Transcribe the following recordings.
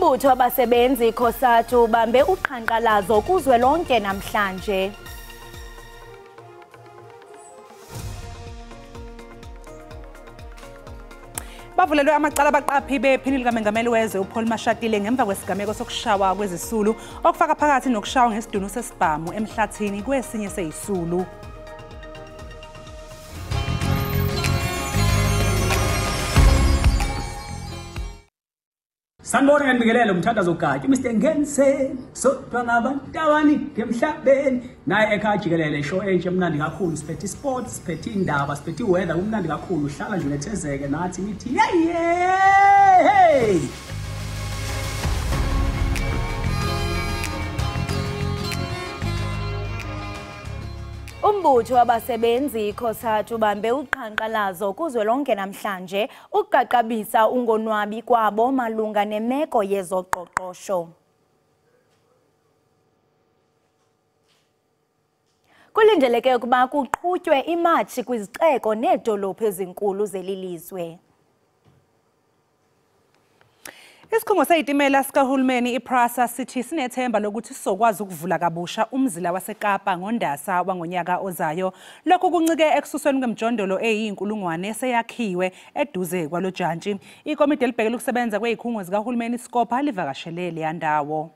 Umbutho wabasebenzi COSATU ubambe uqhankqalazo kuzwelonke namhlanje. Bavulelwe amacala abaqaphi bephini likaMengameli wezwe uPaul Mashatile ngemva kwesigameko sokushawa kwezisulu okufaka phakathi nokushawa ngesidunu sesibhamu emhlathini kwesinye seyisulu. Sanibona ngenibingelele umthandazo gatsha Mr Ngense sodwa ngabantawani ngemhlabeni naye Ekhaya Jikelele show entshe emnandi kakhulu siphethe sports siphethe indaba siphethe weather kumnandi kakhulu uhlala nje unethezeke nathi nithi hey Umbutho wabasebenzi COSATU ubambe uqhankqalazo kuzwelonke namhlanje ukuqaqabisa ungonwabi kwabo malunga nemeko yezoqoqosho. Kulindeleke ukuba kuqhutywe imatshi kwizixeko needolophu ezinkulu zelilizwe. Isikhungo seyitimela sikahulumeni iPrasa sithi sinethemba lokuthi sizokwazi ukuvula kabusha umzila waseKapa ngoNdasa wangonyaka ozayo. Lokhu kuncike ekususweni kwemjondolo eyinkulungwane eseyakhiwe eduze kwalojantshi. Ikomiti elibhekele ukusebenza kwezikhungo zikahulumeni iSkopa livakashele le ndawo.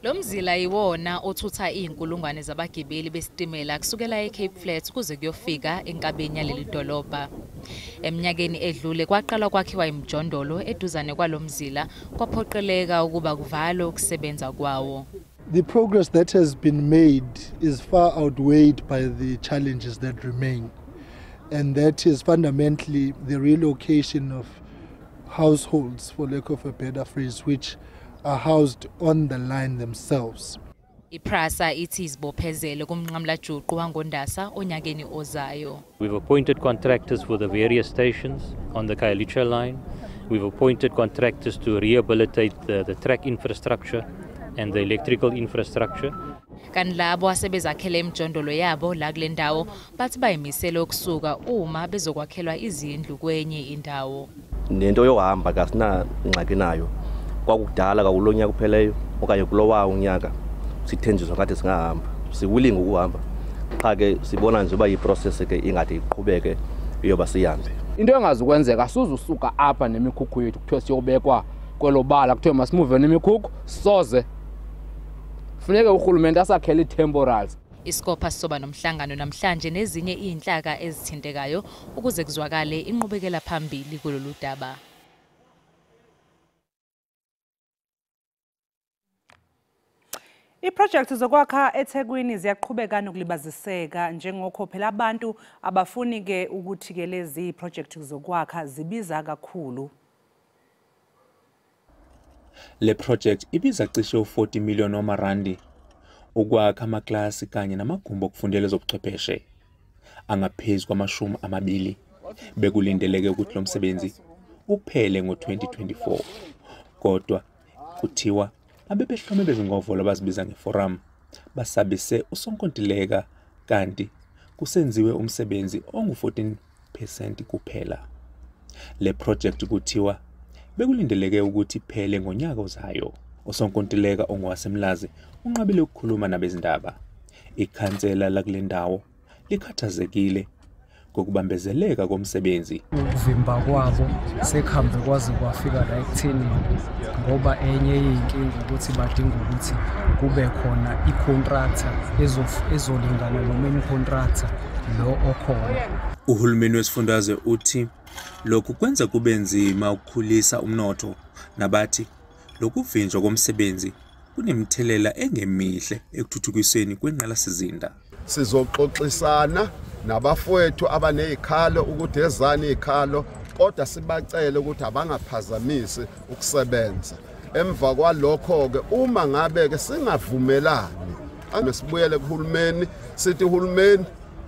Lo mzila yiwona othutha izinkulungwane zabagibeli besitimela kusukela eCape Flats kuze kuyofika enkabeni yaleli dolobha. Eminyakeni edlule kwaqala kwakhiwa imjondolo eduzane kwalomzila kwaphoqeleka ukuba kuvalwe ukusebenza kwawo. The progress that has been made is far outweighed by the challenges that remain, and that is fundamentally the relocation of households, for lack of a better phrase, which are housed on the line themselves. iPrasa ithi izibophezele kumnqamla juqu wangoNdasa onyakeni ozayo. We've appointed contractors for the various stations on the Khayelitsha line. We've appointed contractors to rehabilitate the track infrastructure and the electrical infrastructure. Kanlabo asebezakhele imjondolo yabo la kule ndawo bathi bayimisele ukusuka uma bezokwakhelwa izindlu kwenye indawo. Nento yohamba kasina ngxaki nayo. Kwakudala kakulonyaka kupheleyo okanye kulowa unyaka sithenjiswa ngathi singahamba siwilling ukuhamba qha ke sibona nje uba iprocess ke ingade iqhubeke iyoba sihambe. Into engazi kwenzeka asuzusuka apha nemikhukhu yethu kuthiwe siyobekwa kwelobala kuthiwe masimuve nemikhukhu soze kufuneka urhulumente asakhele temporals. iSkopa sizoba nomhlangano namhlanje nezinye izinhlaka ezithintekayo ukuze kuzwakale inqubekela phambili kulolu daba. Iprojekthi zokwakha eThekwini ziyaqhubeka nokulibaziseka njengokho phela abantu abafuni ke ukuthi ke lezi projects zokwakha zibiza kakhulu. Le project ibiza cishe u40 million wamarandi ukwakha amaklasi kanye namagumbi okufundela ezobuchwepheshe angaphezulu kwama20 bekulindeleke ukuthi lo msebenzi uphele ngo2024 kodwa kuthiwa abebehlome bezingovolo abazibiza ngeforum basabise usonkontileka kanti kusenziwe umsebenzi ongu14% kuphela. Le project kuthiwa bekulindeleke ukuthi iphele ngonyaka ozayo. Usonkontileka ongowasemlazi unqabile ukukhuluma nabezindaba. Ikhansela la kule ndawo likhathazekile kokubambezeleka komsebenzi. Ukuvimba kwabo sekhambe kwaze kwafika la ekutheni ngoba enye yinkinga ukuthi badinga ukuthi kube khona icontractor ezolingana noma icontractor lo okhona. Uhulumeni wesifundazwe uthi lokhu kwenza kube nzima ukukhulisa umnotho nabathi lokuvinjwa komsebenzi kunemthelela engemihle ekuthuthukisweni kwenqalasizinda. Sizoxoxisana nabafowethu abanezikhalo ukuthi ezani izikhalo kodwa sibacela ukuthi abangaphazamisi ukusebenza. Emva kwalokho ke uma ngabe ke singavumelani asibuyele kuhulumeni sithi uhulumeni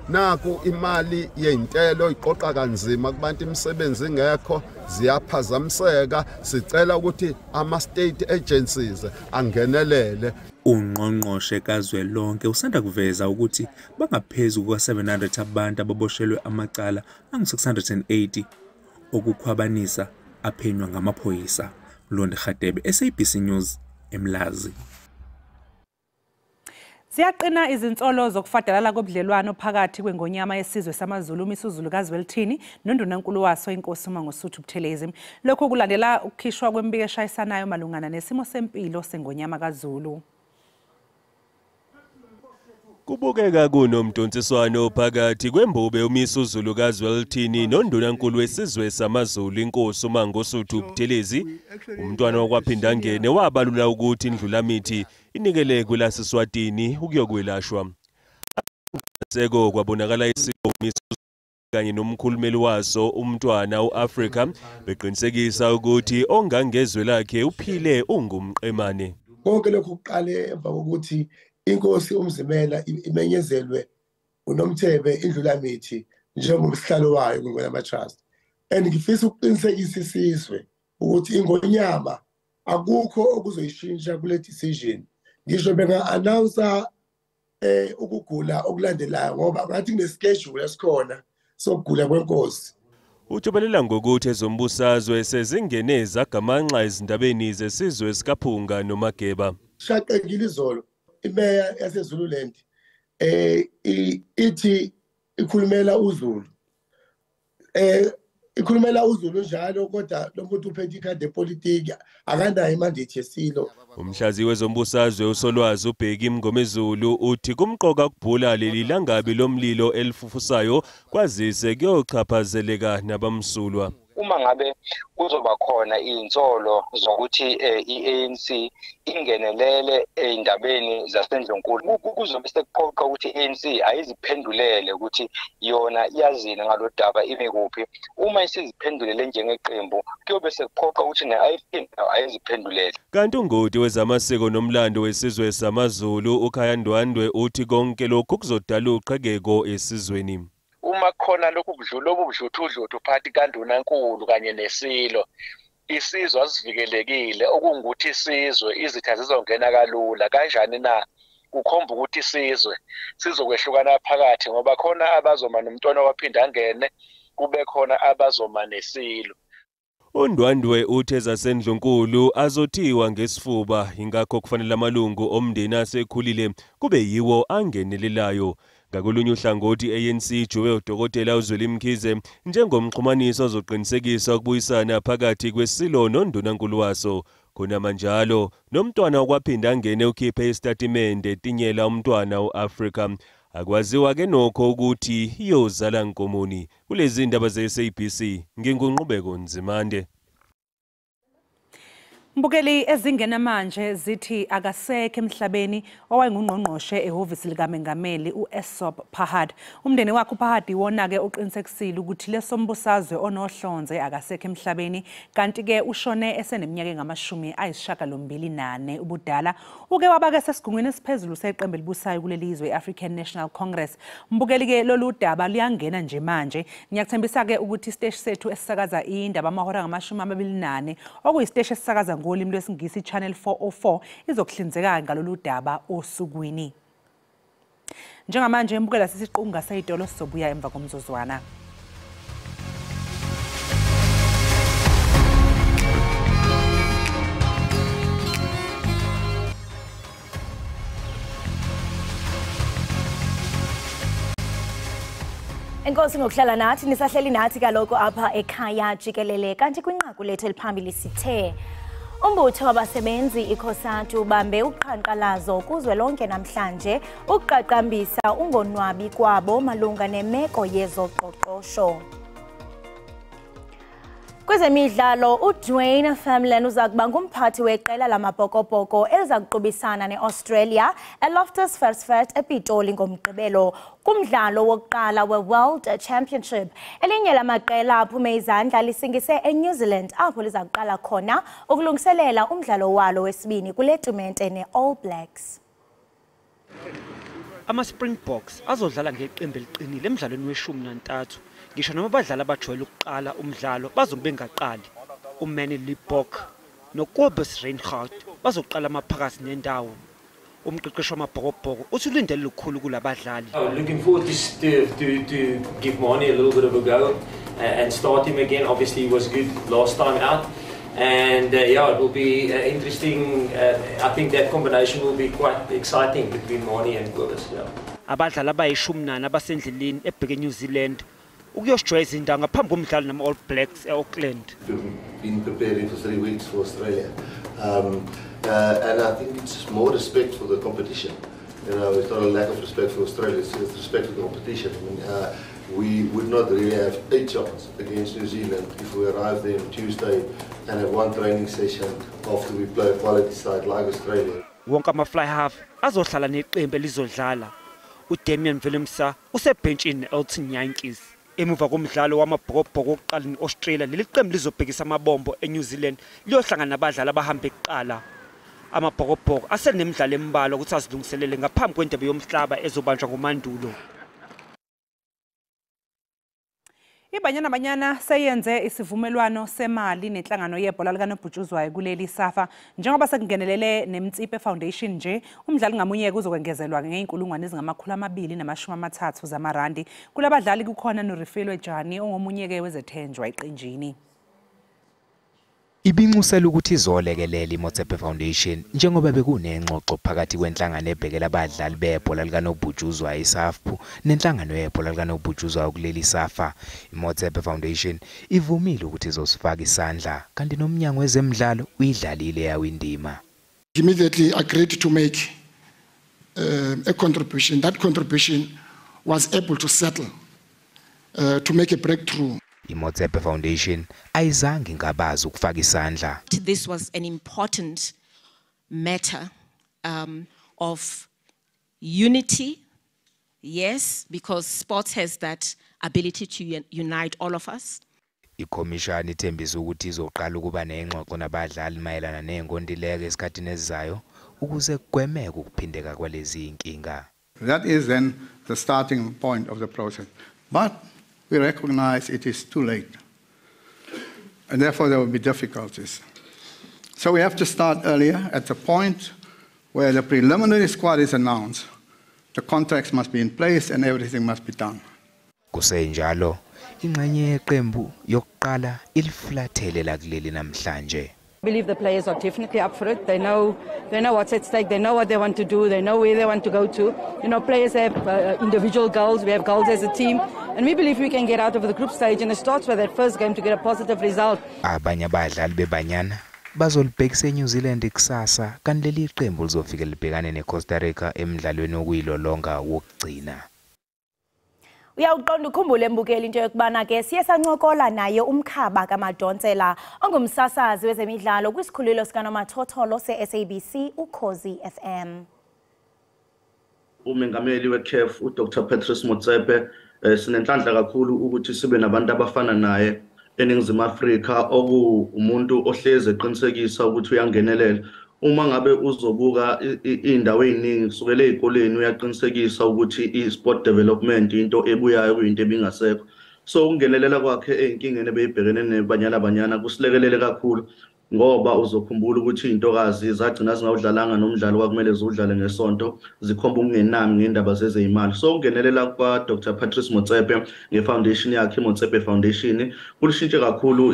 naku imali yezintelo iqoqa kanzima kubantu imisebenzi ingekho ziyaphazamiseka sicela ukuthi ama state agencies angenelele. Ungqongqoshe kazwelonke usanda kuveza ukuthi bangaphezulu kwa700 abantu ababoshelwe amacala angu680 okukhwabanisa aphenywa ngamaphoyisa Londi Khatebe, SABC News, eMlazi. Ziyaqina izinsolo zokufadalala kobudlelwano phakathi kwengonyama yesizwe samaZulu uMisuzulukazi Welithini noNdunankulu waso inkosi uMangosuthu Buthelezi. Lokho kulandela ukukhishwa kwembiko eshayisanayo malungana nesimo sempilo sengonyama kaZulu. Kubukeka kunomdontsiswano phakathi kwembube uMisuzulukazi Welithini noNdunankulu wesizwe samaZulu inkosi uMangosuthu Buthelezi. Umntwana okwaphinda ngene wabalula ukuthi indlulamithi inikele kwelaseswatini ukuyokwelashwa. Seko kwabonakala isiko kanye nomkhulumeli waso umntwana uAfrica beqinisekisa ukuthi ongangezwe lakhe uphile ungumqemane. Konke lokhu kuqale emva kokuthi inkosi umzimela imenyezelwe uNomthebe indlulamithi njengomsihlalo wayo ngokwenama trust. And ngifisa ukuqinisekisa isizwe ukuthi ingonyama akukho okuzoyishintsha kule decision. Ngisho benga-announce ukugula okulandelayo ngoba ngathi kuneschedule esikhona sokugula kwenkosi. Ujobelela ngokuthi ezombusazwe sezingene ezagamanxa ezindabeni zesizwe sikaPhunga noMageba. Shaqekile izolo imeya yaseZululand ithi ikhulumela uZulu. Ikhulumela uZulu njalo kodwa lo muntu uphethe ikhadi lepolitiki akanayo imandate yesilo. Umhlazi wezombusazwe uSolwazi uBheki Mngomezulu uthi kumqoka ukubhula leli langabi lomlilo elifufusayo kwazise kuyochaphazeleka nabamsulwa. Uma ngabe kuzoba khona insolo zokuthi iANC ingenelele endabeni zasendlonkulu kuzobe sekuphoqa ukuthi iANC ayiziphendulele ukuthi yona iyazina ngalodaba ime kuphi. Uma isiziphendulele njengeqembu kuyobe sekuphoqa ukuthi neIFP ayiziphendulele. Kanti ungoti wezamasiko nomlando wesizwe samaZulu Ekhaya Ndwandwe uthi konke lokhu kuzodala uqhekeko esizweni. Uma khona lokhu kudluthu phakathi kaNdunankulu kanye nesilo isizwe asivikelekile okungukuthi isizwe izitha zizongena kalula kanjani na kukhomba ukuthi isizwe sizokwehlukana phakathi ngoba khona abazoma nomntwana waphinda angene kube khona abazoma nesilo. uNdwandwe uthe zasendlunkulu azothiwa ngesifuba ingakho kufanele amalungu omndeni asekhulile kube yiwo angenelelayo. Ngakolunye uhlangothi ANC ijuwe uDokotela uZweli Mkhize njengomxhumanisi ozoqinisekisa ukubuyisana phakathi kwesilo noNdunankulu waso. Khona manjalo nomntwana okwaphinda angene ukhiphe istatimende etinyela umntwana uAfrica. Akwaziwa ke nokho ukuthi iyozala nkomoni. Kulezi ndaba ze-SABC ngingunqubeko Nzimande. Mbukeli ezingena manje zithi akasekho emhlabeni owayengungqongqoshe ehhovisi likaMengameli uEsop Pahad. Umndeni wakhe uPahad iwona ke uqinisekisile ukuthi lesombusazwe onohlonze akasekho emhlabeni kanti ke ushone eseneminyaka engama-24 ubudala. Uke wabake sesigungwini esiphezulu seqembu elibusayo kulelizwe iAfrican National Congress. Mbukeli ke lolu daba luyangena nje manje. Ngiyakuthembisa ke ukuthi isiteshi sethu esisakaza indaba amahora ngama-24 okuyisiteshi esisakaza ngolimi lwesingisi Channel 404 izokuhlinzeka ngalolu daba osukwini. Njengamanje imbukela sisiqunga sayitolo sizobuya emva komzuzwana. Enkosi ngokuhlala nathi nisahleli nathi kaloko apha ekhaya Jikelele kanti kwinqaku lethu eliphambili sithe umbutho wabasebenzi ikhosatu ubambe uqhankqalazo kuzwelonke namhlanje ukuqaqambisa ungonwabi kwabo malunga nemeko yezoqoqosho. Kwezemidlalo uDwayne Famlin uza kuba ngumphathi weqela lamabhokobhoko eliza kuqubisana neAustralia eLoftus Versfeld ePitoli ngomgqibelo kumdlalo wokuqala weWorld Championship. Elinye lamaqela aphume izandla lisingise eNew Zealand apho liza kuqala khona ukulungiselela umdlalo walo wesibini kule tumente neAll Blacks. Ama-Springboks azodlala ngeqembu eliqinile emdlalweni we-13. Ngisho noma abadlali abajwayele ukuqala umdlalo bazobe bengaqali. uManny Libbok noKobus Reinhardt bazoqala amaphakathi nendawo. Umqeqeshi wamabhokobhoko uthi ulindele lukhulu kulabadlali. Looking forward to give Manny a little bit of a go and start him again. Obviously he was good last time out. And yeah, it will be interesting. I think that combination will be quite exciting between Mani and Kobus. Yeah. Abadlali abayishumi abasendleleni ebheke New Zealand ukuyosijwayeza indawo ngaphambi komdlalo nama All Blacks eAuckland. We've been preparing for 3 weeks for Australia, and I think it's more respect for the competition. You know, it's not a lack of respect for Australia; it's respect for the competition. I mean, we would not really have a chance against New Zealand if we arrive there on Tuesday and have one training session after we play a quality side like Australia. Wonke ama-fly half azohlala neqembu elizodlala. uDamian Willemsa usebhentshini Elton Yankees. Emuva komdlalo wamabhokobhoko oqala neAustralia, leli qembu lizobhekisa amabombo eNew Zealand liyohlangana nabadlali abahamba eqala. Amabhokobhoko asenemidlalo embalwa ukuthi azilungiselele ngaphambi kwendebe yomhlaba ezobanjwa ngoMandulo. iBanyana Banyana seyenze isivumelwano semali nenhlangano yebhola likanobhutshuzwayo kuleli safa njengoba sekungenelele neMtsipe Foundation nje umdlali ngamunye kuzokwengezelwa ngeinkulungwane ezingama230 zamarandi kulabadlali kukhona noRefilwe Jani ongomunye ke wezethenjwa eqenjini. Ibinxusela ukuthi izolekelela iMtsipe Foundation njengoba bekunengxoxo phakathi kwenhlangano ebhekela abadlali bebhola likanobhutshuzwayo iSAFPU nenhlangano yebhola likanobhutshuzwayo kuleli safa. iMtsipe Foundation ivumile ukuthi izosifaka isandla kanti nomnyango wezemidlalo uyidlalile yawo indima. Immediately agreed to make a contribution. That contribution was able to settle to make a breakthrough. iMtsipe Foundation ayizange ngabazi ukufaka isandla. This was an important matter of unity, yes, because sports has that ability to unite all of us. iCommission ithembisa ukuthi izoqala ukuba nengxoxo nabadlali mayelana nenkontileka esikhathini esizayo ukuze kugwemeke ukuphindeka kwalezi inkinga. That is then the starting point of the process. But we recognize it is too late, and therefore there will be difficulties. So we have to start earlier at the point where the preliminary squad is announced. The contracts must be in place and everything must be done. Kusenjalo, ingxenye yeqembu yokuqala iliflathele la kuleli namhlanje. I believe the players are definitely up for it. They know what's at stake. They know what they want to do. They know where they want to go to. You know, players have individual goals. We have goals as a team. And we believe we can get out of the group stage. And it starts with that first game to get a positive result. Abanye abadlali beBanyana bazolibhekisa eNew Zealand kusasa kanti leli qembu lizofika libhekane neCosta Rica emidlalweni okuyilolonga wokugcina. Uyawuqonda ukhumbule embukeli into yokubana ke siyesancokola naye umkhaba kaMadonsela ongumsasazi wezemidlalo kwisikhululo sikaNomathotholo seSABC uKhozi FM. Umengameli weCAF uDr Patrice Motsepe sinenhlanhla kakhulu ukuthi sibe nabantu abafana naye eNingizimu Afrika okumuntu ohleze eqinisekisa ukuthi uyangenelela. Uma ngabe uzobuka indawo eziningi kusukela ezikoleni uyaqinisekisa ukuthi isport development into ebuyayo kuyinto ebingasekho. So ukungenelela kwakhe einkingeni ebeyibhekene neBanyana Banyana kusilekelele kakhulu ngoba uzokhumbula ukuthi intokazi zagcina zingawudlalanga nomdlalo kwakumele zidlale ngesonto zikhomba ukungenami ngendaba zezeyimali. So ukungenelela kwa Dr Patrice Motsepe ngefoundation yakhe iMotsepe Foundation kulishintshe kakhulu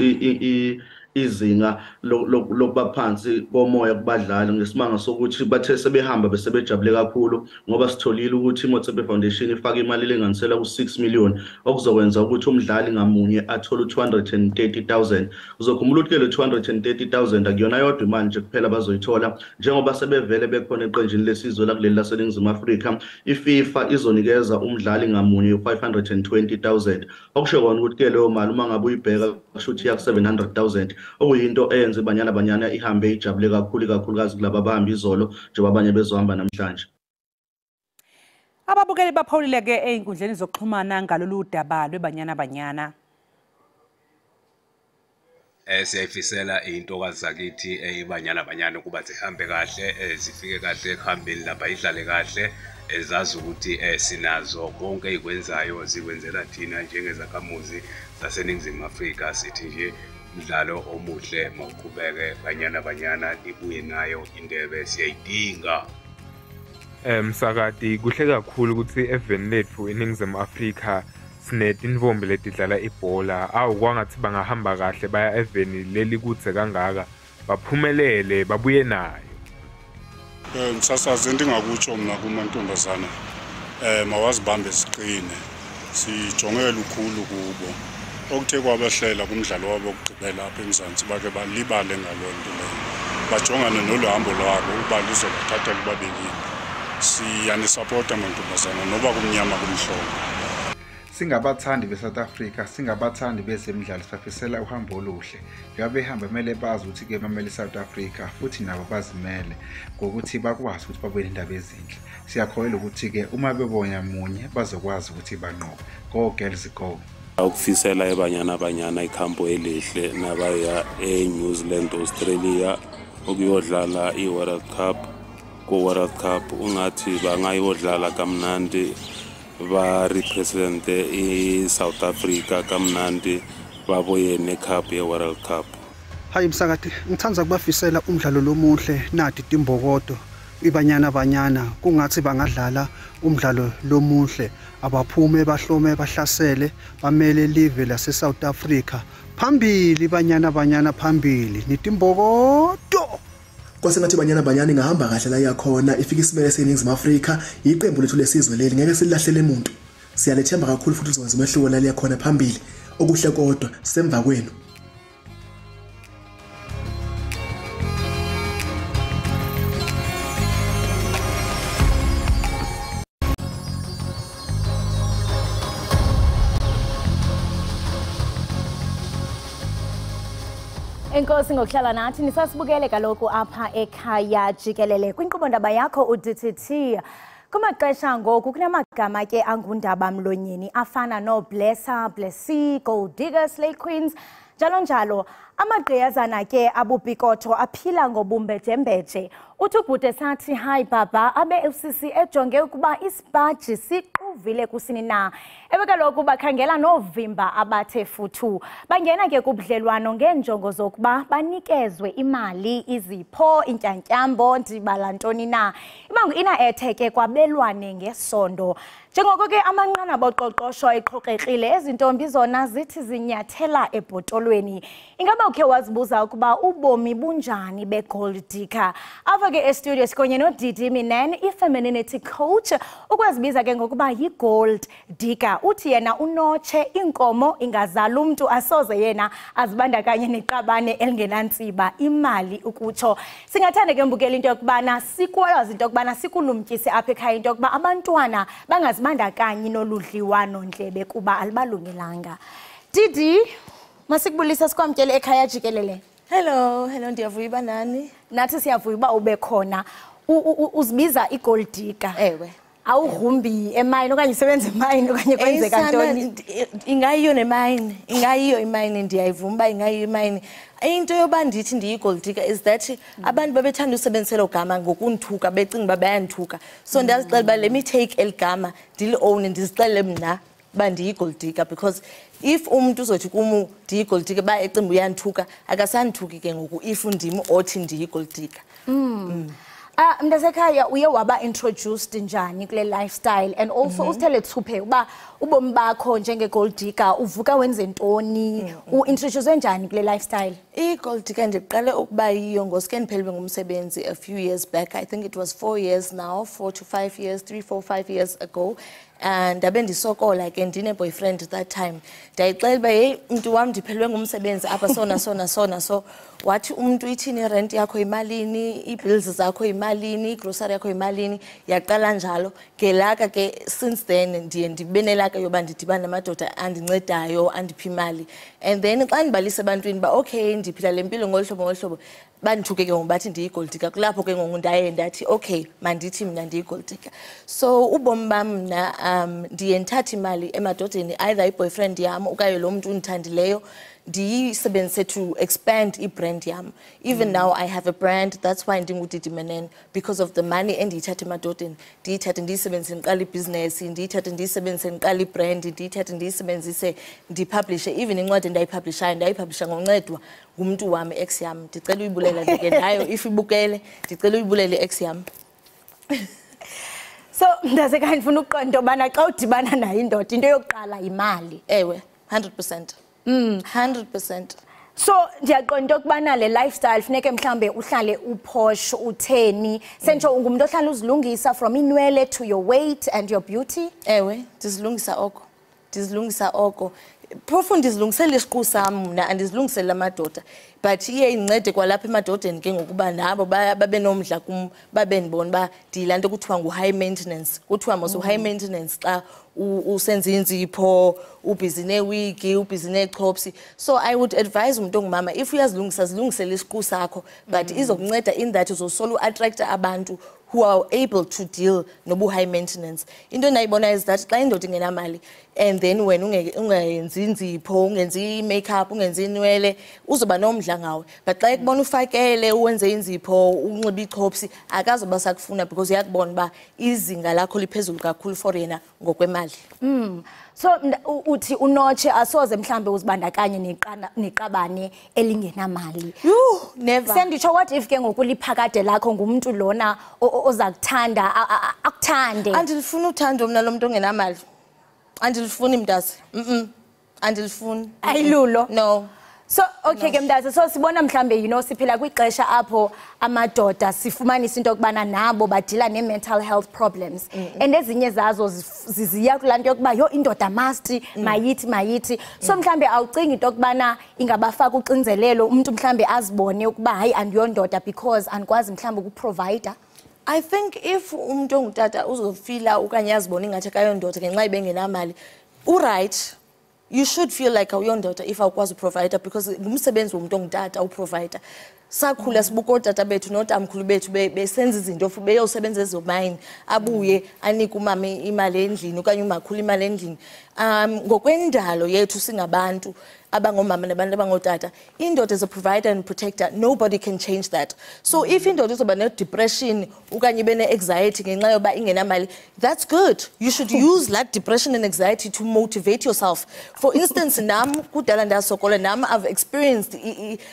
izinga lokuba phansi komoya kubadlali ngesimanga sokuthi bathe sebehamba besebejabule kakhulu ngoba sitholile ukuthi iMotsepe Foundation ifaka imali lenganisela ku6 million okuzokwenza ukuthi umdlali ngamunye athole 230,000. Uzokhumbula ukuthi le 230,000 akuyona yodwa imali nje kuphela bazoyithola njengoba sebevele bekhona eqenjini lesizwe la kuleli laseNingizimu Afrika. iFIFA izonikeza umdlali ngamunye 520,000 okusho kona ukuthi ke leyo mali uma ngabe uyibheka kusho ukuthi yak 700,000 okuyinto eyenze iBanyana Banyana ihambe ijabule kakhulukazi kulabo abahamba izolo njengoba abanye bezohamba namhlanje. Ababukeli baphawulile ke einkundleni zokuxhumana ngalolu daba lweBanyana Banyana. Siyayifisela intokazi zakithi iBanyana Banyana kuba zihambe kahle zifike kahle ekuhambeni lapha idlale kahle ezazi ukuthi sinazo konke ezikwenzayo zikwenzela thina njengezakhamuzi zaseNingizimu Afrika sithi nje umdlalo omuhle mawuqhubeke Banyana Banyana ibuye nayo indebe siyayidinga. Msakati kuhle kakhulu ukuthi eveni lethu eNingizimu Afrika sinetinvombi letidlala ibhola awukwangathi bangahamba kahle baya eveni leli kudze kangaka baphumelele babuye nayo. Msasazi ndingakutsho mna kumantombazana mawazibambe siqine sijongele ukhulu kubo okuthe kwabahlela kumdlalo wabo wokugqibela apha eMzantsi bake balibale ngaloo nto leyo bajongane noluhambo lwabo ukuba lizobathatha kubabekile. Siyanisapota amantombazana noba kumnyama kumhlophe. Singabathandi beSouth Africa, singabathandi bezemidlalo sifisela uhambo oluhle. Njengoba behamba kumele bazi ukuthi ke bamele South Africa futhi nabo bazimele ngokuthi bakwazi ukuthi babuye indaba ezinhle. Siyakholelwa ukuthi ke uma bebonya munye bazokwazi ukuthi banqobe. Go girls go. Ukufisela ebanyana ikhampo elihle nabaya eNew Zealand, Australia ukuyodlala iWorld Cup. Ku-World Cup ungathi bangayodlala kamnandi ba represent South Africa kamnandi babuye necup ye-World Cup. Hayi msakade ngithanda kubafisela umdlalo lomuhle nadi timbokodo ibanyana kungathi bangadlala umdlalo lomuhle abaphume bahlome bahlasele bamele live lase South Africa phambili banyana phambili nitimbokodo. Kwasengathi banyana ingahamba kahle la yakhona ifika isimele seNingizimu Afrika iqembu lethu lesizwe leli ngeke silahlele umuntu. Siyalethemba kakhulu futhi uzokwenza umehluko la yakhona phambili okuhle kodwa semva kwenu. Enkosi ngokuhlala nathi nisasibukele kaloku apha ekhaya jikelele kwinkqubo-ndaba yakho uDTT. Kumaxesha ngoku kunamagama ke angundaba mlonyeni afana noBlesser, Blessy, Gold Digger, Slay Queens njalo. Amagqiyazana ke abupikotho aphila ngobumbejembeje. Uthi ubhuti sathi hayi baba abe FCC ejonge ukuba isipaji siquvile kusini na. Ewe kaloku bakhangela novimba abathe futhu. Bangena ke kubudlelwano ngeenjongo zokuba banikezwe imali, izipho, intyantyambo, ndibala ntoni na. Imangu ina etheke kwabelwane ngesondo. Njengoko ke amanqanaba oqoqosho eqhoqekile ezintombi zona zithi zinyathela ebhotolweni. Ingaba ukhe wazibuza ukuba ubomi bunjani begold digger? Ava ke estudio sikonye noDidi Minen, i-femininity coach, ukwazibiza ke ngokuba yi-gold digger. Uthi yena unotshe inkomo ingazala umuntu asoze yena azibandakanye neqabane elingenantsiba imali ukutsho. Singathanda ke mbukela into yokubana sikwazi into yokubana sikulumkise apha ekhaya into yokuba abantwana bangazibandakanyi noludliwano ndlebe kuba alibalungelanga. Didi, masikubulisa sikwamkele ekhaya jikelele. Hello ndiyavuya uba nani. Nathi siyavuya uba ube khona. Uzibiza igold digger. Ewe. Awugrumbi emayini okanye usebenza emayini okanye kwenzeka ntoni? Ingayiyo nemayini, ingayiyo imayini ndiyayivuma uba ingayiyo imayini. Into yoba ndithi ndiyi-gold digger is that abantu babethanda usebenzisela ogama ngokundithuka becinga uba bayandithuka. So ndiyazixela uba let me take eligama ndili-own ndizixelele mna uba ndiyi-gold digger because if umuntu uzothi kum ndiyi-gold digger uba ecinga uyandithuka akasandithuki ke ngoku if ndim othi ndiyi-gold digger. Mntasekhaya uye waba introduced njani kule lifestyle and also usithele thuphe uba ubomi bakho njenge-gold digger uvuka wenze ntoni, u-introduce njani kule lifestyle? I-gold digger ndiqale ukuba yiyo ngosuke ndiphelelwe ngumsebenzi a few years back. I think it was 4 years now, 4 to 5 years, 3, 4, 5 years ago. And ndabe ndisokola ke ndine-boyfriend that time. Ndayixela uba heyi mntu wam ndiphelelwe ngumsebenzi apha sona so wathi umntu ithini irent yakho yimalini, ii-bills zakho yimalini, igrosari yakho yimalini. Yaqala njalo ngelaka ke since then ndiye ndibe nelaka yoba ndidibane namadoda andincedayo andiphi imali. And then xa ndibalisa ebantwini uba okay ndiphila le mpilo ngolu hlobo bandithuke ke ngoku bathi ndiyi-gold digger. Kulapho ke ngoku ndaye ndathi okay mandithi mna ndiyi-gold digger. So ubomi bam mna ndiye ndithathe imali emadodeni either i-boyfriend yam okanye lo mntu undithandileyo ndiyisebenzise to expand i-brand yam. Even now I have a brand, that's why ndinguDidi Minen, because of the money endiyithathe emadodeni ndiyithathe ndiyisebenzise ndiqala ibhizinesi, ndiyithathe ndiyisebenzise ndiqala ibrand, ndiyithathe ndiyisebenzise ndipublishe. Even incwadi ndayipublisha ngoncedwa ngumntu wam ex yam. Ndicela uyibulela ke nayo if ibukele ndicela uyibulele ex yam. So ndase ka ngifuna ukuqonda bana xa udibana nayo indoda into yokuqala imali. Ewe, 100%. 100%. So ndiyaqonda ukubana le lifestyle funeke mhlambe uhlale uposh utheni sentsho ungumuntu ohlala uzilungisa from inwele to your weight and your beauty. Ewe, ndizilungisa oko. Phofu ndizilungisele isiqu sam mna andizilungisele amadoda, but iye incede kwalapha emadodeni ke ngokuba nabo babe nomdla kum babe ndibona ba ndilanto kuthiwa ngu-high maintenance. Kuthiwa mos u-high maintenance xa usenza inzipho, ubhizi neewigi, ubhizi neechopsi. So I would advise umuntu ongumama, if uyazilungisa zilungisele isiqu sakho, but izokunceda in that uzosolo attracta abantu who are able to deal nobu high maintenance. Into nayibona is that xa indoda ingenamali and then wena ungenzi inzipho, ungenzi makeup, ungenzi inwele, uzoba nomdla ngawe. But xa ekubona ufakele uwenze inzipho, unxiba ichopsi, akazoba sakufuna because uyakubona ba izinga lakho liphezulu kakhulu for yena ngokwemali. So uthi unotshe asoze mhlambe uzibandakanye neqabane elingenamali. Never. Senditsho what if ke ngokuliphakade lakho ngumuntu lona oza kuthanda akuthande. Andilifuni uthando mina lo muntu ongenamali. Andilifuni mntazi. Andilifuni. Ayilulo. No. So okay ke mntazi, so sibona mhlambe siphila kwixesha apho amadoda sifumanisa into okubana nabo badila ne-mental health problems and ezinye zazo ziziya kulanto yokuba yo indoda must mayithi. So mhlambe awucingi into okubana ingabafaka uxinzelelo umuntu mhlambe azibone ukuba hayi andiyondoda because andikwazi mhlambe ukuprovide. I think if umuntu ongutata uzofila ukanye azibone ingathi akayondoda ngenxa ibengenamali, right. You should feel like awuyondoda if awukwazi uprovide because ngumsebenzi womuntu ongutata uprovide. Sakhula sibuka otata bethu notamkhulu bethu besenza izinto beyosebenza ezomayini abuye anike umama imali endlini okanye umakhulu imali endlini. Ngokwendalo yethu singabantu abangomama nabantu abangotata, indoda is a provider and protector. Nobody can change that. So if indoda izoba ne-depression ukanye ibe ne-anxiety ngenxa yoba ingenamali, that's good. You should use that depression and anxiety to motivate yourself. For instance, nam kudala ndasokola, nam I've experienced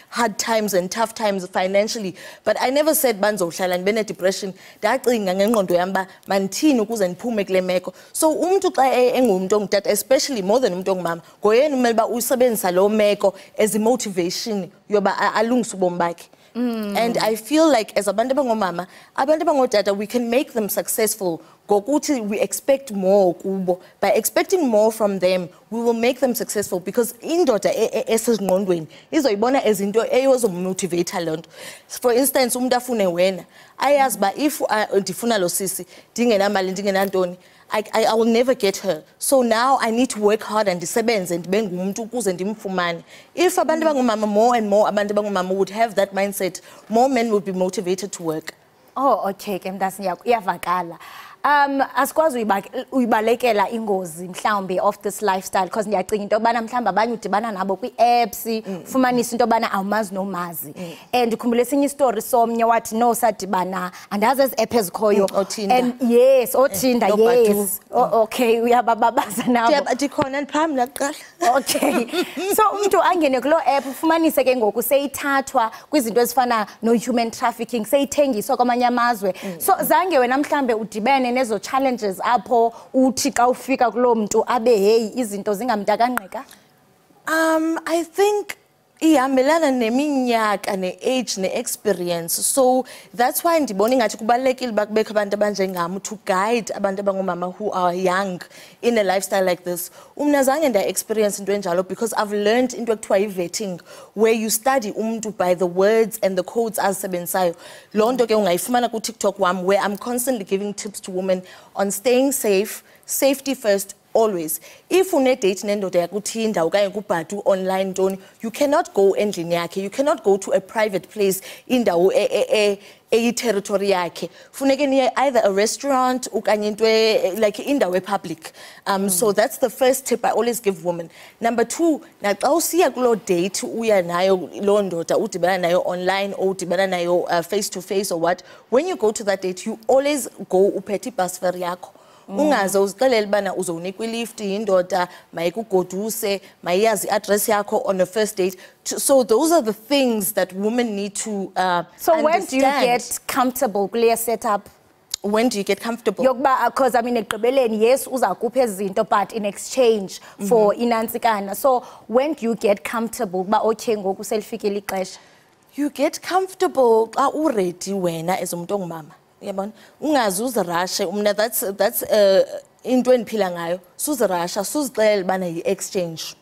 hard times and tough times financially, but I never said banzohlala ndibe ne-depression. Ndacinga ngengqondo yam ba mandithini ukuze ndiphume kule meko. So umuntu xa engumuntu ongutata, especially more than umuntu ongumama, ngoyena umele uba usebenzisa lo meko as a motivation yoba alungise ubomi bakhe. And I feel like as abantu abangomama, abantu abangodada, we can make them successful ngokuthi we expect more kubo. By expecting more from them, we will make them successful because indoda esengqondweni izoyibona ezinto eyozomotivate loo nto. For instance, umuntu afune wena ayazi ba if ndifuna lo sisi ndingenamali ndingenantoni, I will never get her. So now I need to work hard and ndisebenze ndibe ngumuntu ukuze ndimfumane. If abantu abangomama, more and more abantu abangomama would have that mindset, more men would be motivated to work. Oh, okay, ke mntasi iyavakala. Asikwazi uyibalekela ingozi mhlawumbe of this lifestyle because ndiyacinga into yobana mhlawumbe abanye udibana nabo kwi-apps ufumanisa into yobana awumazi nomazi. And ndikhumbula esinye istory somnye wathi no sadibana andazi ezi app ezikhoyo. And yes, othinda yes. Okay, uyabababaza nabo. Ndikhona ndiphambi laqala. Okay. So umuntu angene kulo app ufumanise ke ngoku seyithathwa kwizinto ezifana no human trafficking, seyithengiswa kwamanye amazwe. So zange wena mhlambe udibene nezo challenges apho uthi xa ufika kulo muntu abe hey izinto zingamntakangqeka? I think ihambelana neminyaka ne-age ne-experience. So that's why ndibona ingathi kubalulekile uba kubekho abantu abanjengam to guide abantu abangomama who are young in a lifestyle like this. Mna zange nda-experience into enjalo because I've learned into ekuthiwa yi-vetting where you study umuntu by the words and the codes azisebenzisayo. Loo nto ke ungayifumana ku-TikTok wam where I'm constantly giving tips to women on staying safe, safety first, always. If une date nendoda yakuthinda okanye kubhadu online ntoni, you cannot go endlini yakhe, you cannot go to a private place indawo territory yakhe. Funeke niye either a restaurant okanye into like indawo public. So that's the first tip I always give women. Number 2, na xa usiya kulo date uya nayo lo ndoda udibana nayo online or udibana nayo face to face or what, when you go to that date you always go uphethe ibus fare yakho. Ungaze uzixelele bana uzonikwa ilift yindoda mayikugoduse mayazi address yakho on a first date. So those are the things that women need to so understand. When do you get comfortable clear setup? When do you get comfortable? Because I mean, yes, but in exchange for inansikana. So when do you get comfortable? You get comfortable already when as mama. Ungazuza rashe umna that's into endiphila ngayo. Suzirasha suzicela bana exchange.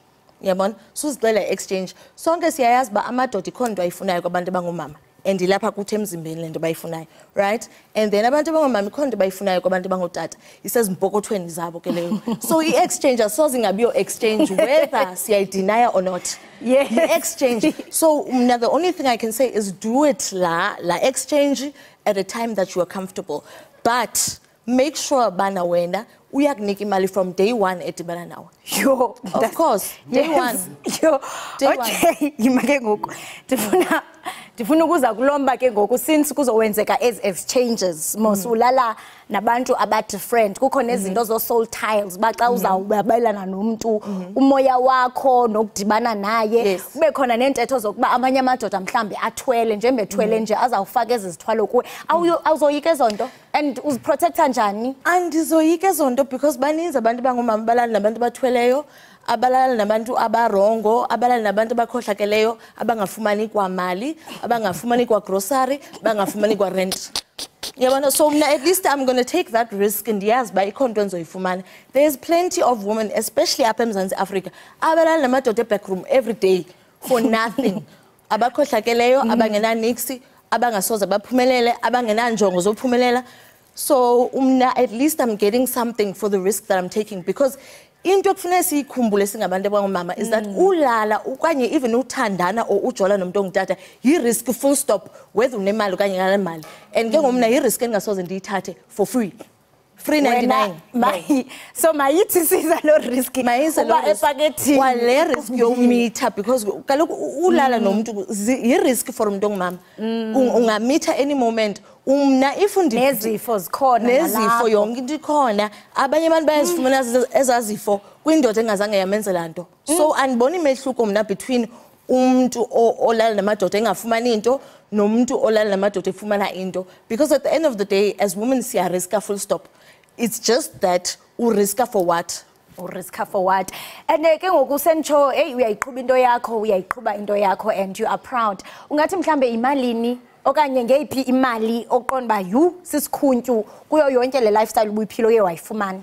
Yabona suzicela exchange. Sonke siyayazi ba amadoda ikhonto ayifunayo kwabantu bangomama. And ilapha kuthi emzimbeni lento bayifunayo, right? And then abantu bangomama ikhonto bayifunayo kwabantu bangotata. Isezimpokotweni zabo ke leyo. So i-exchange asoze ngabe yo exchange whether siyayideny or not. Yeah, exchange. So now the only thing I can say is do it la exchange at a time that you are comfortable. But make sure bana wena uyakunika imali from day one edibana nawe. Yo, of course, day one. Yo, okay, imake ngoku. Ndifuna ukuza kulomba ke ngoku since kuzowenzeka as exchanges mosulala nabantu aba different kukho nezinto zo soul tiles baxa uzawubelana nomuntu umoya wakho nokudibana naye kube khona nentetho zokuba amanye amadoda mhlambe athwele njembe ethwele nje azawufaka ezizithwalo kuwe awuzoyika ezonto and uziprotecta njani? Andizoyika ezonto because baninzi abantu bangomama balala nabantu bathweleyo abalala nabantu abarongo abalala nabantu abakhohlakeleyo abangafumani kwa mali abangafumani kwa grocery abangafumani kwa rent. Yabona, so at least I'm going to take that risk and yes by ikhonto enzoyifumana. There's plenty of women especially up in South Africa abalala namadoda back room every day for nothing. Abakhohlakeleyo abangena nixi abangasoza baphumelele abangena njongo zophumelela. So at least I'm getting something for the risk that I'm taking because into ekufuneka sikhumbule singabantu abangomama is that ulala okanye even uthandana or ujola nomuntu ongutata yi-risk full stop whether unemali okanye nganamali and ke ngomna yi-risk engingasoze ndiyithathe for free. Free 99. So mayithi siza lo risk uba epakethini kwale risk yomitha because kaloku ulala nomuntu yi-risk for umuntu ongumama. Ungamitha any moment. If nezifo zikhona nezifo yonke into ikhona abanye abantu bayazifumana ezazifo kwindoda engazange yamenzela nto. So andibona imehluko mna between umuntu olala namadoda engafumani into nomuntu olala namadoda efumana into because at the end of the day as women siya riska full stop. It's just that uriska for what? Uriska for what? And ke ngoku sentsho uyayiqhuba into yakho uyayiqhuba into yakho and you are proud. Ungathi mhlambe imalini okanye ngeyiphi imali oqonba you sisikhuntu kuyo yonke le lifestyle ubuyiphilo ye wayifumana?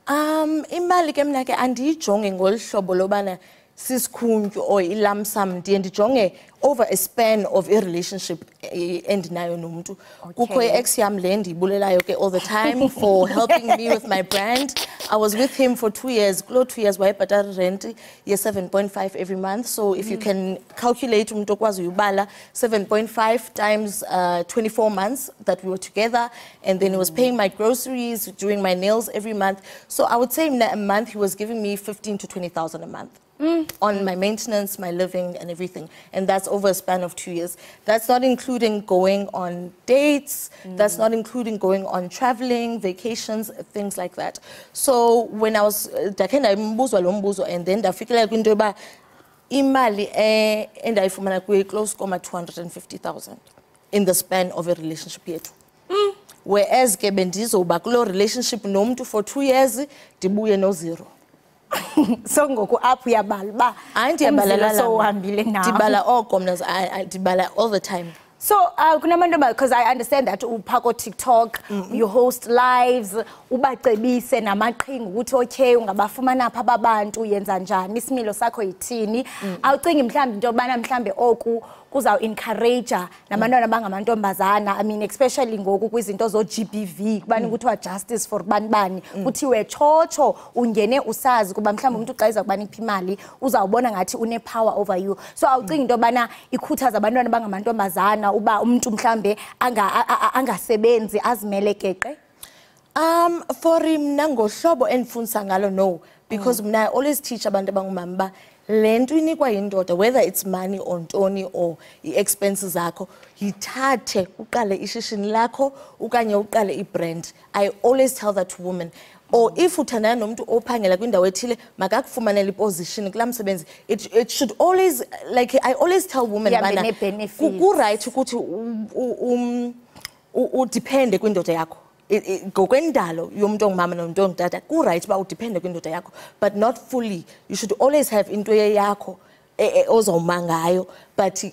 Imali ke mina ke andiyijonge ngolhlobo lobana sisikhuntu or ilump sum ndijonge over a span of a relationship endinayo nomuntu. Kukho ex yam le ndiyibulelayo ke all the time for helping me with my brand. I was with him for 2 years. Kulo 2 years wayebhatala rent ye 7.5 every month. So if you can calculate umuntu okwazi uyibala 7.5 times 24 months that we were together, and then he was paying my groceries, doing my nails every month. So I would say in a month he was giving me 15 to 20,000 a month. On my maintenance, my living and everything. And that's over a span of 2 years. That's not including going on dates. That's not including going on traveling, vacations, things like that. So when I was, and then ndafikela kwinto yoba imali endayifumana kuye close koma 250,000 in the span of a relationship yethu. Whereas ke bendizoba kulo relationship nomuntu for 2 years, ndibuye no zero. So ngoku apho uyabala ba andiyabala so uhambile nawo ndibala oko mna ndibala all the time. So kunabantu because I understand that uphako TikTok you host lives ubacebise namaqhinga ukuthi okay ungabafumana apha ababantu uyenza njani isimilo sakho yithini awucingi mhlambi into bana mhlambe oku kuzaw encourage nabantwana bangamantombazana I mean especially ngoku kwizinto zo GBV kubani kuthiwa justice for banibani kuthiwe chocho ungene usazi kuba mhlambi umuntu xa iza kubani imali uzawubona ngathi une power over you. So awucingi into bana ikhuthaza abantwana bangamantombazana uba umuntu mhlambe angasebenzi azimele keqe? For mna ngohlobo endifundisa ngalo no because mna I always teach abantu abangomama ba lento inikwa yindoda whether it's money or ntoni or expenses zakho yithathe uqale ishishini lakho ukanye uqale ibrand. I always tell that to women. Or if uthandana nomuntu ophangela kwindawo ethile makakufumanele iposition kula msebenzi it should always like I always tell women bana ku right ukuthi udepende kwindoda yakho. ngokwendalo yomuntu ongumama nomuntu ongutata ku-right uba udepende kwindoda yakho, but not fully. You should always have into yakho ozawuma ngayo, but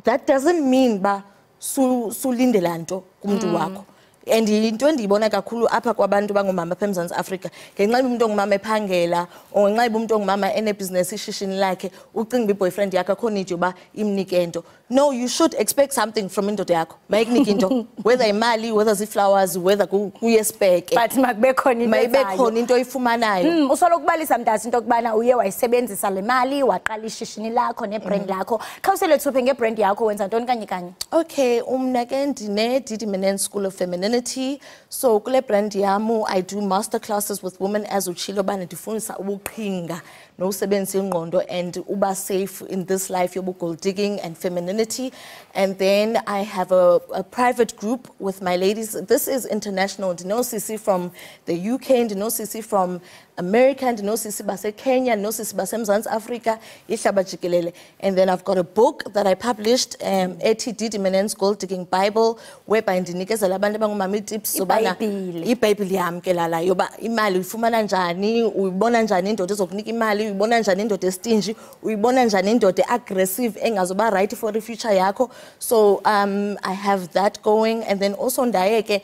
that doesn't mean ba sulindela nto kumuntu wakho. And into endiyibona kakhulu apha kwabantu bangomama apha eMzantsi Afrika, ngenxa yoba umuntu ongumama ephangela or ngenxa yoba umuntu ongumama enebhizinesi ishishini lakhe, ucinga uba i-boyfriend yakho akho need yoba imnike nto. No, you should expect something from indoda yakho. Mayikunike into, whether imali, whether zii-flowers, whether kuye speke. But makube khona into mayibe khona into oyifumanayo. Usolokubalisa Mdasi into yokubana uye wayisebenzisa le mali waqala ishishini lakho nebrand lakho. Khawuselethu ngebrand yakho wenza ntoni kanye kanye? Okay, umna ke ndine Didi Menenze School of Femininity. So kule brand yamu I do master classes with women as uchilo bana ndifundisa ubuqhinga nokusebenzisa ingqondo and uba safe in this life yobu gold digging and femininity. And then I have a private group with my ladies. This is international. Ndino Sisi from the UK, ndino Sisi from America, ndino Sisi base Kenya, ndino Sisi base Mzantsi Africa, Ihlaba Jikelele. And then I've got a book that I published, ethi Didi Menenze Gold Digging Bible, whereby ndinikezela abantu abangomama tips sobana iBhayibhile yami ke lala yoba imali uyifumana njani, uyibona njani indoda ezokunika imali, uyibona njani indoda estingy, uyibona njani indoda aggressive engazoba right for the future yakho. So I have that going, and then also ndayeke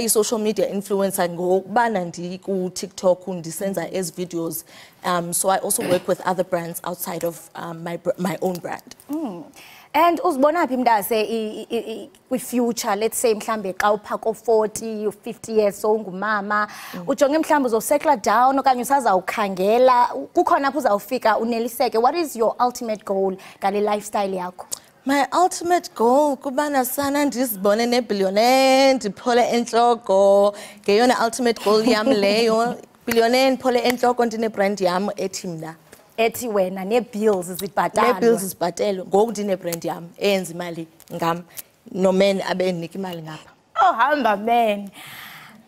social media influencer ngokubana ndiku TikTok ndisenza as videos. So I also work with other brands outside of my own brand. And uzibona phi Mdase kwi-future, let's say mhlambe xa uphako 40 or 50 years ongumama, ujonge mhlambe uzosettle down okanye usazawukhangela, kukhona apho uzawufika uneliseke. What is your ultimate goal ngale lifestyle yakho? My ultimate goal kubana sana ndizibone nebillionaire ndiphole entloko. Ngeyona ultimate goal yam leyo, billionaire ndiphole entloko ndinebrand yam ethi mna. Ethi wena ne-bills zibhatalwa. Ne-bills zibhatelwe ngoku ndinebrand yam eyenza imali ngam, nomen abendinika imali ngapha. Oh hamba man.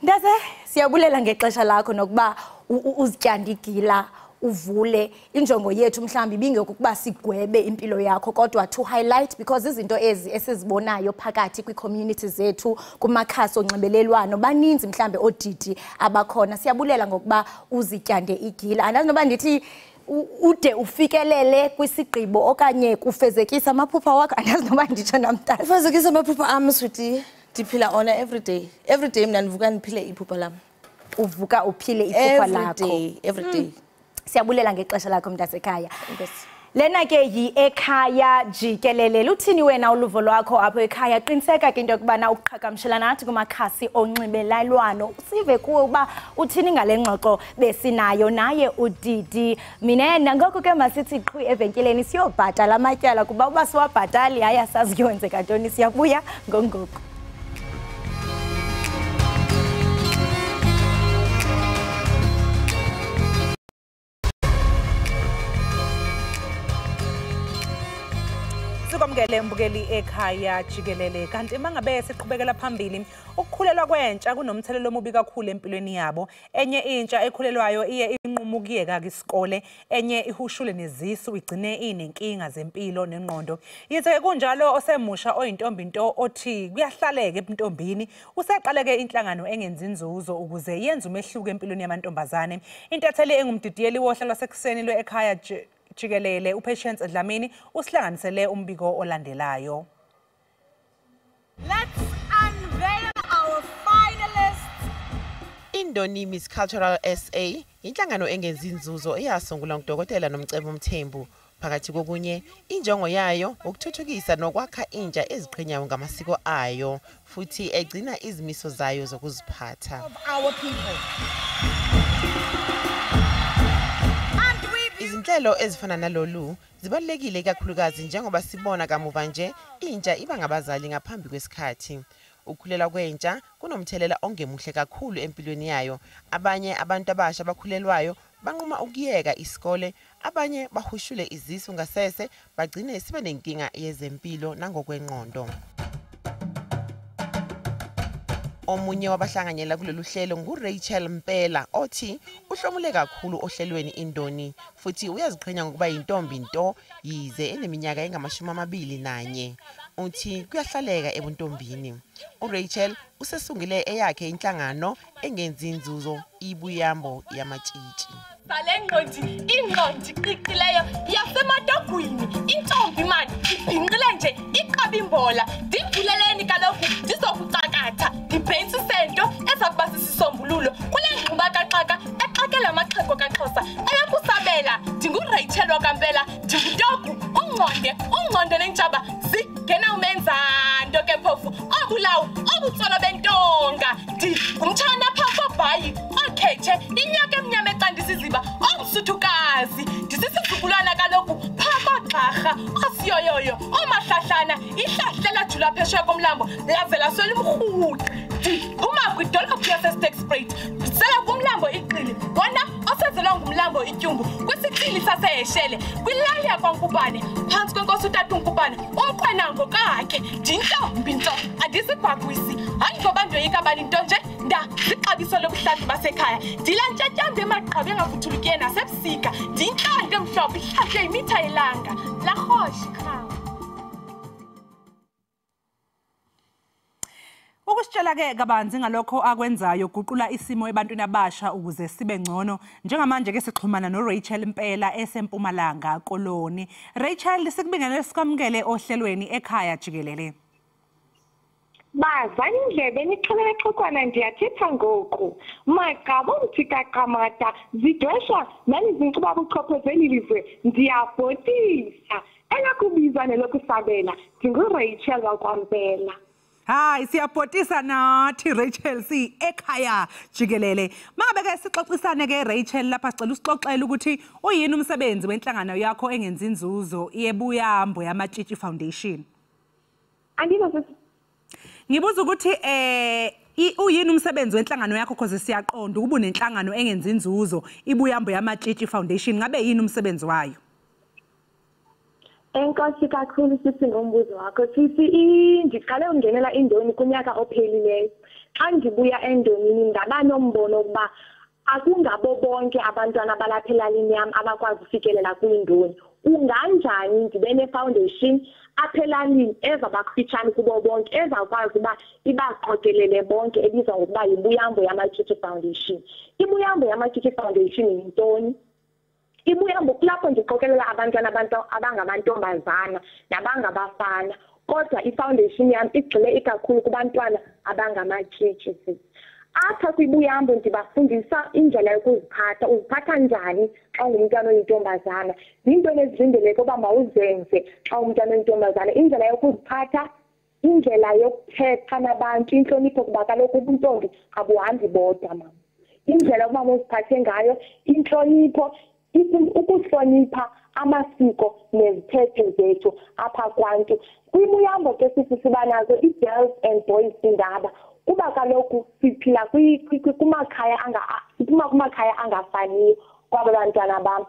Ndase siyabulela ngexesha lakho nokuba uzityanda igila uvule injongo yethu mhlambi bingekokuba sigwebe impilo yakho kodwa to highlight, because izinto ezi esizibonayo phakathi kwi-community zethu kumakhasi onxibelelwano baninzi mhlambe odidi abakhona. Siyabulela ngokuba uzityande igila. Andazi noba ndithi ude ufikelele kwisigqibo okanye kufezekisa amaphupha wakho. Andazi noba nditsho namntana ufezekisa amaphupha am sweetie, ndiphila ona every day mna ndivuka ndiphile iphupha lam. Uvuka uphile iphupha lakho every day. Siyabulela ngexesha lakho Mntasekhaya. Lena ke yi-Ekhaya Jikelele. Luthini wena uluvo lwakho apho ekhaya? Qiniseka ke into yokubana uqhagamshela nathi kumakhasi onxibelelwano. Sive kuwe ukuba uthini ngale ngxoxo besinayo naye uDidi. Mina nangoko ke masithi qhwi evenkileni siyobhatala amatyala kuba uba siwabhatali hayi asazi kuyenzeka ntoni. Siyabuya ngongoko. Sikwamukele mbukeli Ekhaya Jikelele. Kanti mangabe siqhubekela phambili, ukukhulelwa kwentsha kunomthelelo omubi kakhulu empilweni yabo. Enye intsha ekhulelwayo iye inqumo ukuyeka isikole, enye ihushule nezisu, igcine inenkinga zempilo nengqondo. Yize kunjalo osemusha oyintombi into othi kuyahlaleka ebuntombini, usaqaleke inhlangano engenzi inzuzo ukuze yenze umehluko empilweni yamantombazane. Intatheli engumdidiyeli wohla lwasekuseni lwe-Ekhaya Jikelele uPatience Dlamini usihlanganisele umbiko olandelayo. Let's unveil our finalists. Indoni Miss Cultural SA inhlangano engenzi inzuzo eyasungulwa nguDokotela Nomcebo Mthembu. Phakathi kokunye injongo yayo ukuthuthukisa nokwakha intsha eziqhenyayo ngamasiko ayo futhi egcina izimiso zayo zokuziphatha. Izinhlelo ezifana nalolu zibalulekile kakhulukazi njengoba sibona kamuva nje intsha iba ngabazali ngaphambi kwesikhathi. Ukukhulelwa kwentsha kunomthelela ongemuhle kakhulu empilweni yayo. Abanye abantu abasha abakhulelwayo banquma ukuyeka isikole, abanye bahushule izisu ngasese bagcine sibe nenkinga yezempilo nangokwengqondo. Omunye wabahlanganyela kulolu hlelo nguRachel Mpela othi uhlomule kakhulu ohlelweni indoni futhi uyaziqhenya ngokuba yintombi nto yize eneminyaka engama-21. Uthi kuyahlaleka ebuntombini. uRachel usesungile eyakhe inhlangano engenzi inzuzo ibuyambo yamatshitshi. Salengqondi ingqondi qiqileyo yasematogwini intombi manje ibhinqile nje iqaba imbola divuleleni kaloku ndizokucakatha ndibhensi sento ezakuba sisisombululo kule ngxubakaxaka exakela amaxhego kaXhosa eyakusabela ndinguRachel wakaMpela ndinguTogu ungqonde nentshaba zingena umenza nto ke phofu obulawu obutsolo bentonga ngumtshana phaa bhayi okhethe inyaka emnyama ecandisiziba omsuthukazi ndisisizukulwana kaloku phaa kwagxarha osiyoyoyo omahlahlana ihlahlela jula phesheya komlambo lavela selimrhuqi uma kwidolophu yaseSterkspruit ndisela kumlambo iqili wona osenzelwa ngumlambo ityumbu kwisithili saseheshele kwilali yakwaNkubane phantsi kwenkosi utata uNkubane umqwenango kakhe ndintombi nto andisibhagwisi hayi ngoba ndoyika bani nto nje zixabiso lobuhlathi basekhaya ndilantshatyambe emagqabi engavuthulukiye nasebusika ndintlanga emhlophe ihlahle imitha yelanga larhoshi khawu. Ukusitshela-ke kabanzi ngalokho akwenzayo guqula isimo ebantwini abasha ukuze sibe ngcono. Njengamanje-ke sixhumana noRachel Mpela eseMpumalanga Koloni. Rachel, sikubingelele sikwamukele ohlelweni Ekhaya Jikelele. Bazani indlebe nixhumene xokwana ndiyathetha ngoku magaba umthikaqamata zidwesha nani zincuba buchophoze lizwe ndiyabhotisa elakubizwa nelokusabela ndinguRachel wakwaMpela. Hayi siyabhotisa nathi Rachel si Ekhaya Jikelele. Mangabe-ke sixoxisane ke Rachel lapha sicela usixoxele ukuthi uyini umsebenzi wenhlangano yakho engenzi inzuzo yebuyambo yamatshitshi foundation. Ngibuza ukuthi uyini umsebenzi wenhlangano yakho cause siyaqonda ukuba unenhlangano engenzi inzuzo ibuyambo yamatshitshi foundation ngabe yini umsebenzi wayo? Enkosi kakhulu sithi ngombuzo wakho sithi ndiqale ungenela indoni kunyaka ophelileyo. Xa ndibuya endonini ngaba nombono ukuba akungabo bonke abantwana balapha elalini yam abakwazi ufikelela kwindoni. Unganjani ndibe ne-foundation apha elalini ezabakufitshane kubo bonke ezakwazi uba ibaqokelele bonke ebizwa ngokuba yibuyambo yamatshitshi foundation. Ibuyambo yamatshitshi foundation yintoni? Ibuyambo kulapho ndiqokelela abantwana abangamantombazana nabangabafana kodwa i-foundation yam igxile ikakhulu kubantwana abangamatshitshi. Apha kwibuyambo ndibafundisa indlela yokuziphatha, uziphatha njani xa ungumntwana oyintombazana, yintoni ezilindeleke uba mawuzenze xa ungumntwana oyintombazana, indlela yokuziphatha, indlela yokuthetha nabantu, intlonipho kuba kaloku ubuntombi abuhambi bodwa mama. Indlela ukuba mawuziphathe ngayo, intlonipho, ukuhlonipha amasiko nezithethe zethu apha kwantu. Kwibuyambo ke siba nazo i-girls and boys indaba kuba kaloku siphila kumakhaya angafaniyo kwaba bantwana bam.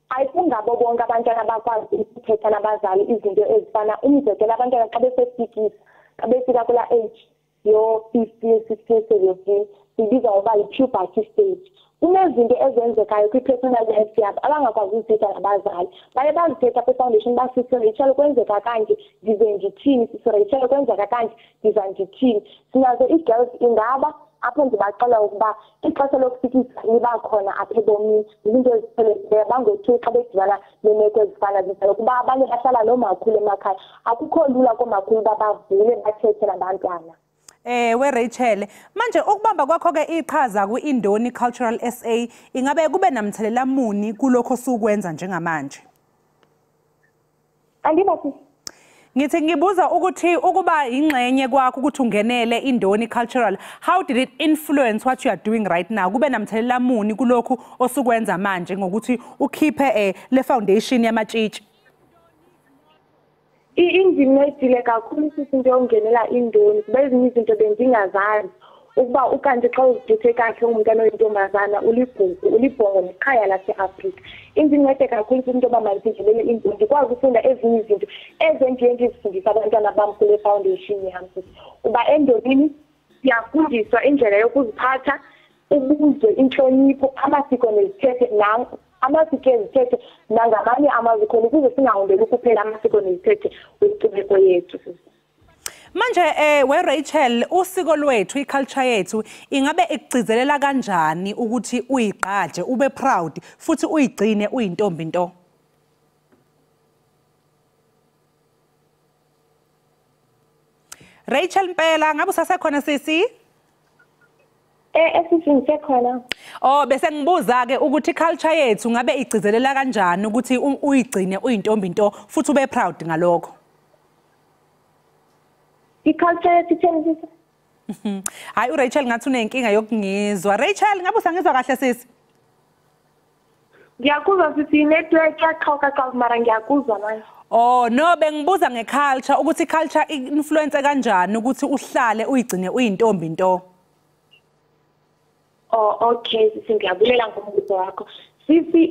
Ayifungabo bonke abantwana bakwazi ukuthetha nabazali izinto ezifana umzekelo abantwana xa besesikisa xa befika kula age yo-15, 16, 17 sibiza ngoba yi-puberty stage. Kunezinto ezenzekayo kwi-personal life yabo abangakwazi ukuthetha nabazali. Baye bazithetha kwi-foundation basithi Rachel kwenzeka kanje ndize ndithini, sithi Rachel kwenzeka kanje ndiza ndithini. Sinazo i-girls indaba apho ndibaxela ukuba ixesha lokusikisa liba khona apha ebomini. Izinto eziphelekileyo bangothuli xa bedibana neemeko ezifana zizalo kuba abanye bahlala noomakhulu emakhaya. Akukho lula koomakhulu uba bavule bathethe nabantwana. Rachel, manje ukubamba kwakho ke iqhaza ku-Indoni Cultural SA ingabe kube namthelela muni kulokho sukwenza njengamanje? Ngithi ngibuza ukuthi ukuba ingxenye kwakho ukuthi ungenele Indoni Cultural, how did it influence what you are doing right now? Kube namthelela muni kulokho osukwenza manje ngokuthi ukhiphe le foundation yamatshitshi? Indimncedile kakhulu into yongenela indoni kuba ezinye izinto bendingazazi ukuba ukanti xa uziphethe kahle ungumntwana oyintombazana uligugu ulibhongo nekhaya lase-Afrika. Indincede kakhulu into yoba mandingenele indoni ndikwazi ukufunda ezinye izinto ezendiye ndizifundisa abantwana bam kule foundation yam kuba endonini siyafundiswa indlela yokuziphatha ubuzwe inhlonipho amasiko nezithethe amasiko ezithethe nangamanye amazwe khona ukuze singahombeli kuphela amasiko nezithethe wenkcubeko yethu. Manje we Rachel usiko lwethu iculture yethu ingabe ikugcizelela kanjani ukuthi uyigqaje ube proud futhi uyigcine uyintombi nto? Rachel Mpela ngabe usasekhona sisi? Esisekhona. Oh bese ngibuza ke ukuthi iculture yethu ngabe igcizelela kanjani ukuthi uyigcine uyintombi nto futhi ube proud ngalokho? Iculture yethu itheni? Hayi uRachel ngathi unenkinga yokungizwa. Rachel ngabe usangizwa kahle sisi? Ngiyakuzwa sisi network yaqhawuka mara ngiyakuzwa manje. Oh no bengibuza ngeculture ukuthi iculture influence kanjani ukuthi uhlale uyigcine uyintombi nto. Oh okay sisi ngiyabulela ngombuzo wakho. Sisi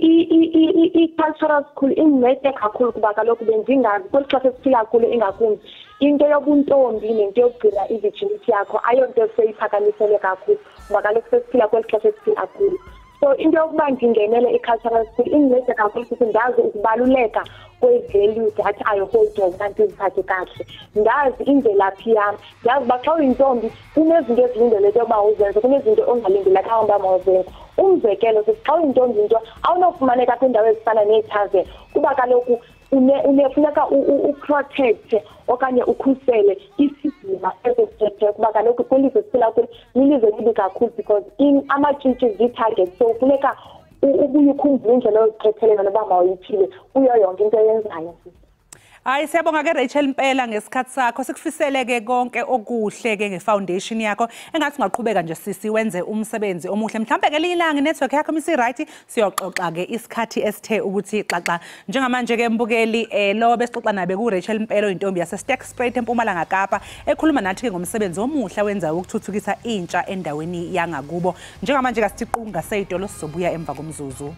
i-cultural school incede kakhulu kuba kaloku benzingazi kweli xesha esiphila kulo ingakumbi into yobuntombi nento yokugcina i-virginity yakho ayonto seyiphakamisele kakhulu kuba kaloku sesiphila kweli xesha esiphila kulo. So into yokuba ndingenele i-cultural school incede kakhulu ukuthi ndazi ukubaluleka kwe-values that I hold on kanti iziphathe kahle. Ndazi imvelaphi yami, ndazi uba xa uyintombi kunezinto ezilindeleke uba uzenze, kunezinto ongalindelekanga uba mawuzenze. Umzekelo xa uyintombi into awunofumaneka kwiindawo ezifana neethaveni kuba kaloku unefuneka uprotect okanye ukhusele isidima esesithethe kuba kaloku kwilizwe siphila kulo lilizwe libi kakhulu because amatshintshi zii-target so funeka ubuye ukhumbule indlela yozikhethelela noba mawuyiphile kuyo yonke into eyenzayo. Hayi siyabonga ke Rachel Mpela ngesikhathi sakho sikufisele ke konke okuhle ke ngefoundation yakho engathi ungaqhubeka nje sisi wenze umsebenzi omuhle mhlambe ke lilanga network yakho misi right siyoxoxa ke isikhathi esithe ukuthi xaxa njengamanje ke mbukeli lo besixoxa nabe ku Rachel Mpela oyintombi yase Sterkspruit eMpumalanga Kapa ekhuluma nathi ke ngomsebenzi omuhle wenza ukuthuthukisa intsha endaweni yangakubo njengamanje ke sithiqunga seyidolo sizobuya emva komzuzu.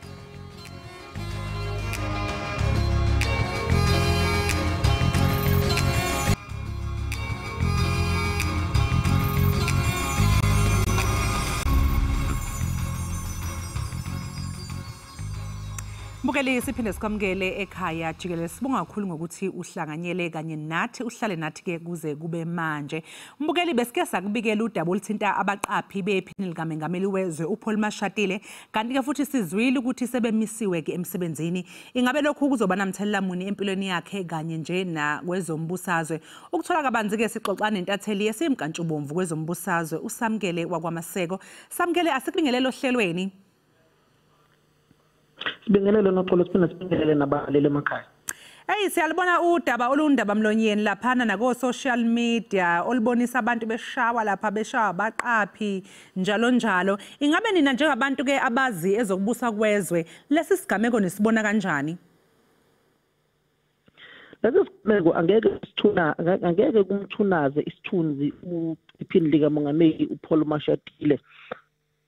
Mbukeli siphinde sikwamukele ekhaya Jikelele sibonga kakhulu ngokuthi uhlanganyele kanye nathi uhlale nathi ke kuze kube manje. Mbukeli besike sakubikela udaba oluthinta abaqaphi bephini likaMengameli wezwe uPaul Mashatile kanti ke futhi sizwile ukuthi sebemisiwe ke emsebenzini. Ingabe lokhu kuzoba namthelela muni empilweni yakhe kanye nje na kwezombusazwe. Ukuthola kabanzi ke sixoxa nentatheli yesimkantshubomvu kwezombusazwe uSamkele wakwaMaseko. Samkele asikubingelelo hlelweni. Sibingelele noxolo siphinde sibingelele nabalele emakhaya. Hey siyalibona udaba olundaba mlonyeni laphana nako social media olubonisa abantu beshawa lapha beshawa baqaphi njalo njalo. Ingabe nina njengabantu ke abazi ezokubusa kwezwe lesi sigameko nisibona kanjani? Lesi sigameko angeke kumthunaze isithunzi iphini likamongameli uPaul Mashatile.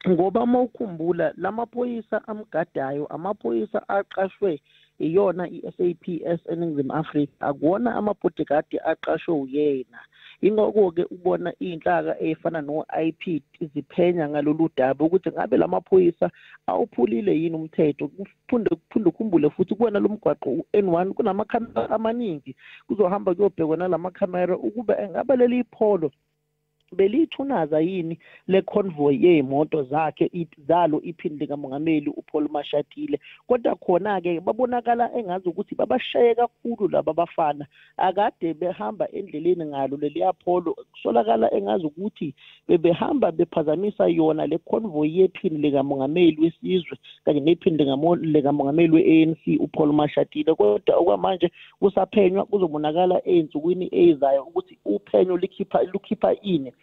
Ngoba mawukhumbula lamaphoyisa amgadayo amaphoyisa aqashwe iyona iSABC eNingizimu Afrika akuwona amabodyguard aqashwe uyena ingakho ke ubona inhlaka efana no-IP ziphenya ngalolu daba ukuthi ngabe lamaphoyisa awuphulile yini umthetho kuphinde ukhumbule futhi kuwena lomgwaqo uN1 kunamakhamera amaningi kuzohamba kuyobhekwa nalamakhamera ukuba engabe leli ipholo belithunaza yini le convoy yeimoto zakhe zalo iphini likamongameli uPaul Mashatile kodwa khona ke babonakala engazi ukuthi babashaye kakhulu laba bafana akade behamba endleleni ngalo leliyapholo kusolakala engazi ukuthi bebehamba bephazamisa yona le convoy yephini likamongameli wesizwe kanye nephini likamongameli weANC uPaul Mashatile kodwa okwamanje kusaphenywa kuzobonakala ensukwini ezayo ukuthi uphenyo lukhipha ini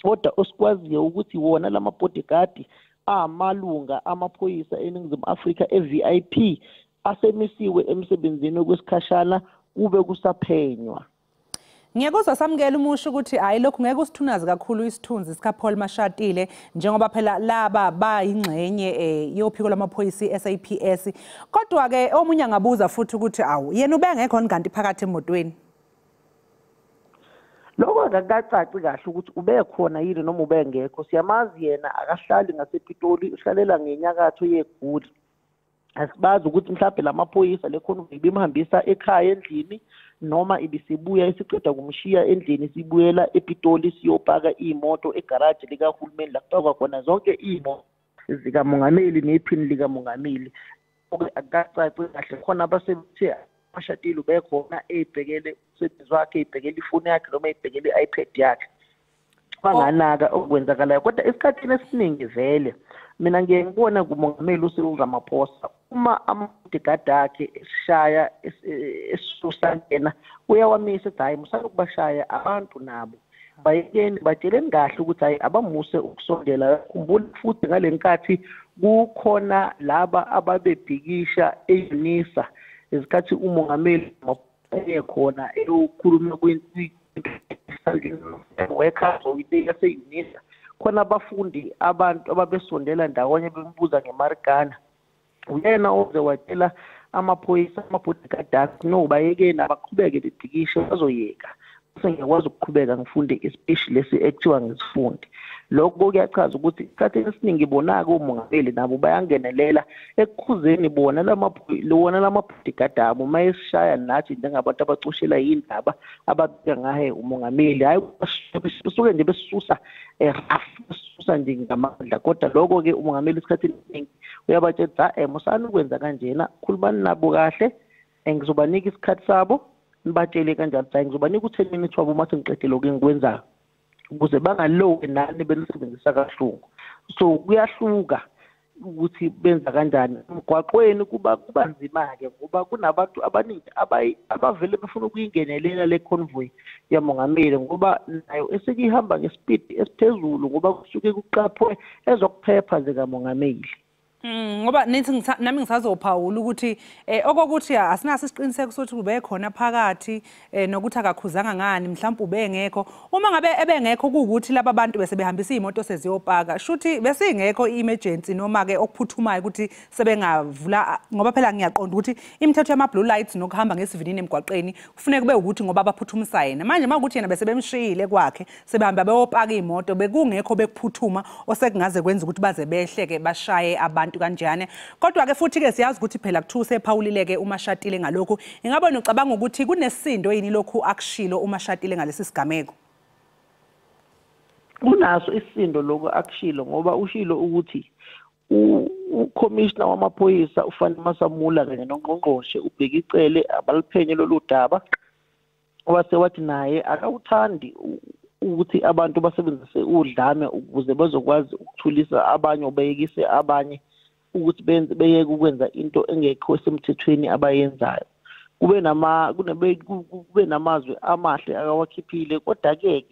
kodwa osikwaziyo ukuthi wona lamabodyguard amalunga amaphoyisa eNingizimu Afrika eVIP asemisiwe emsebenzini okwesikhashana kube kusaphenywa. Ngiyakuzwa Samkele umusho ukuthi hayi lokhu ngeke usithunaze kakhulu isithunzi sika Paul Mashatile njengoba phela laba bayingxenye yophiko lamaphoyisa iSABC kodwa ke omunye angabuza futhi ukuthi awu yena ubengekho kanti phakathi emotweni. Lokho Okwakacaci kahle ukuthi ube khona yini noma ubengekho siyamazi yena akahlali ngasePitoli uhlalela ngenyakatho yeGoli. Asibazi ukuthi mhlawumbe lamaphoyisa lekhona ibimhambisa ekhaya endlini noma ibisibuya isiqeda kumshiya endlini sibuyela ePitoli siyopaka imoto egarage likahulumeni la kupakwa khona zonke imoto zikamongameli nephini likamongameli. Akacaci kahle khona abasebethe amashadile bekhona ebhekele umsebenzi wakhe ebhekele ifoni yakhe noma ebhekele iPad yakhe. Banganaka okwenzakalayo kodwa esikhathini esiningi vele mina ngeke ngibona kumongameli uSiru Ramaphosa uma amabodyguard akhe esishaya esusangena uyawamisa ethi hayi musalokubashaya abantu nabo bayekeni batsheleni kahle ukuthi hayi abamuse ukusondela. Khumbula futhi ngalenkathi kukhona laba ababebhikisha eUnisa isikhathi umongameli ekhona eyokhuluma workers yase-Unisa khona abafundi abantu ababesondela ndawonye bembuza ngemarigana. Uyena oze watshela amaphoyisa amabodyguard akhe no bayekeni abaqhubeke bebhikishe bazoyeka sengiyakwazi ukuqhubeka ngifunde ispeech lesi ekuthiwa ngisifunde. Lokho kuyachaza ukuthi isikhathini esiningi bonake umongameli nabo bayangenelela ekukhuzeni bona lamabodyguard abo mayesishaya nathi njengabantu abacushela yindaba ababika ngahe umongameli hayi besuke nje besisusa besisusa nje ngamandla. Kodwa lokho ke umongameli isikhathini esiningi uyabatshela musani ukwenza kanjena khulumani nabo kahle ngizobanika isikhathi sabo nibatshele kanjalo hayi ngizobanika u10 minutes wabo uma sengiqedile lokho engikwenzayo ukuze bangalowe nani benisebenzisa kahlungu. So kuyahluka ukuthi benza kanjani emgwaqweni kuba nzima ke ngoba kunabantu abaningi abavele befuna ukuyingenelela le convoy yamongameli ngoba nayo esekihamba ngespeed esiphezulu ngoba kusuke kuqaphwe ezokuphepha zikamongameli. Ngoba nithi nami ngisazophawula ukuthi okokuthi asinaso isiqiniseko sokuthi kube khona phakathi nokuthi akakhuzanga ngani mhlawumbe ubengekho. Uma ngabe ebengekho ukuthi laba bantu bese behambisa imoto seziyopaka shuthi besingekho i-emergency noma ke okuphuthumayo ukuthi sebengavula ngoba phela ngiyaqonda ukuthi imithetho yama blue lights nokuhamba ngesivinini emgwaqeni kufanele kube ukuthi ngoba abaphuthumisa yena. Manje makuthi yena bese bemshiyile kwakhe sebehamba beyopaka imoto bekungekho bekuphuthuma osekungaze kwenza ukuthi baze behleke bashaye abantu kanjani. Kodwa ke futhi ke siyazi ukuthi phela kuthiwa sephawulileke uMashatile ngalokho. Ingabona ucabanga ukuthi kunesisindo yini lokhu akushilo uMashatile ngalesi sigameko? Kunaso isisindo lokho akushilo ngoba ushilo ukuthi uCommissioner wamaphoyisa uFani Masamula kanye noNgqongqoshe ubheka icele abaliphenye lolu daba wase wathi naye akawuthandi ukuthi abantu basebenzise udlame ukuze bazokwazi ukuthulisa abanye obeyekise abanye ukuthi beyeke ukwenza into engekho semthethweni abayenzayo. Kube namazwi amahle akawakhiphile kodwa ke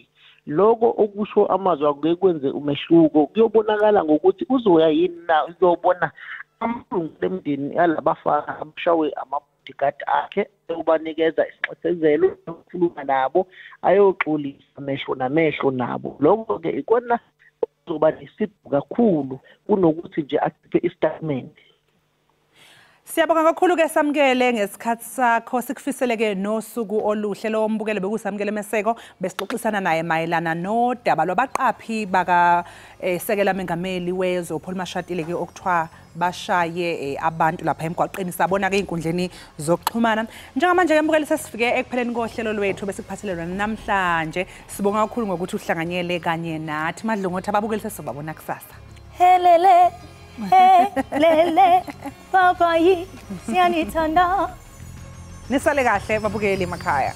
lokho okusho amazwi akungeke kwenze umehluko. Kuyobonakala ngokuthi uzoya yini na uyobona amalungu emndeni yalabafana abashawe amabodyguard akhe ubanikeza isinxephezelo ukukhuluma nabo ayoxolisa mehlo namehlo nabo. Lokho ke ikona kuzoba nesipho kakhulu kunokuthi nje akhiphe istatement. Siyabonga kakhulu ke samukele ngesikhathi sakho sikufiseleke nosuku oluhle lo mbukele bekusamukele Meseko besixoxisana naye mayelana nodaba lwabaqaphi baka sekela mengameli wezo Paul Mashatile ke okuthiwa bashaye abantu lapha emgwaqeni sabona ke inkundleni zokuxhumana. Njengamanje ke mbukele sesifike ekupheleni kohlelo lwethu besikuphathelelwa namhlanje. Sibonga kakhulu ngokuthi uhlanganyele kanye nathi madlungothi ababukeli sesizobabona kusasa. Helele lele papayi siyanithanda nisale kahle babukeli emakhaya.